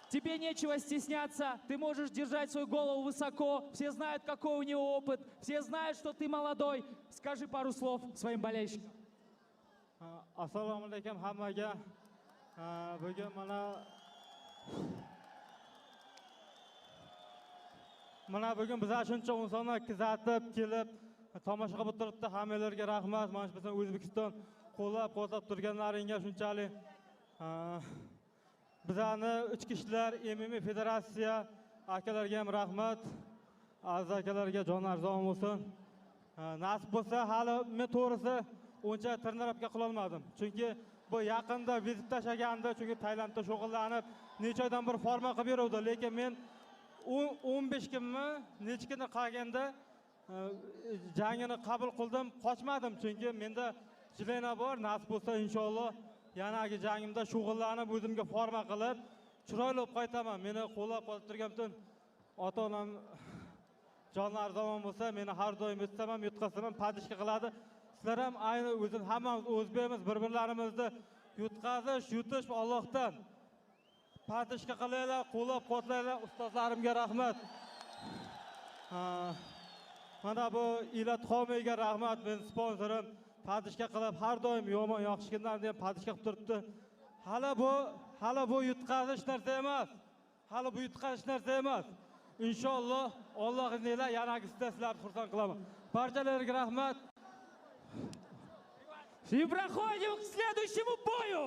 Тебе нечего стесняться, ты можешь держать свою голову высоко, все знают, какой у него опыт, все знают, что ты молодой. Скажи пару слов своим болельщикам. Assalomu alaykum hammaga. Bugun bugun bizlar shuncha insonlar kuzatib kelib tomosha qilib turibdi. Hammalarga rahmat. Mana shu bizning O'zbekiston qo'llab-quvvatlab turganlaringga shunchalik bizlarni ichki ishlar MMA federatsiya akalarga ham rahmat. Aziz akalarga jon arzon bo'lsin. Nasib bo'lsa, hali men to'g'risi uncha trenировка qila olmadim. Chunki bu yaqinda vizit tashlaganda, chunki Tailandda shug'ullanib, necha oydan bir forma qilib beruvdi, lekin men 15 kunmi, necha kunni qolganda jangini qabul qildim, qochmadim, chunki menda jilena bor. Nasib bo'lsa, inshaalloh yanagi jangimda shug'ullanib, o'zimga forma qilib, chiroyli bo'lib qaytaman. Meni qo'llab-quvvatlab turgan butun ota-onam jonlar zamon bo'lsa, meni har doim istaman, yutqazaman, padishka qiladi. Sizlar ham ayni o'zim hammamiz o'zbekmiz, bir-birlarimizni yutqazish, yutish Allohdan. Padishka qilinglar, qo'llab-quvvatlanglar, ustozlarimga rahmat. Mana bu Ilat Xomiyga rahmat, men sponsorim. Padishka qilib har doim yomon yaxshi kunlarda ham padishka qilib turibdi. Hali bu yutqazish narsa emas. Hali bu yutqazish narsa emas. Inshaalloh Alloh izniyle yanagi sizlarni xursand qilaman. Barchalarga rahmat. И проходим к следующему бою.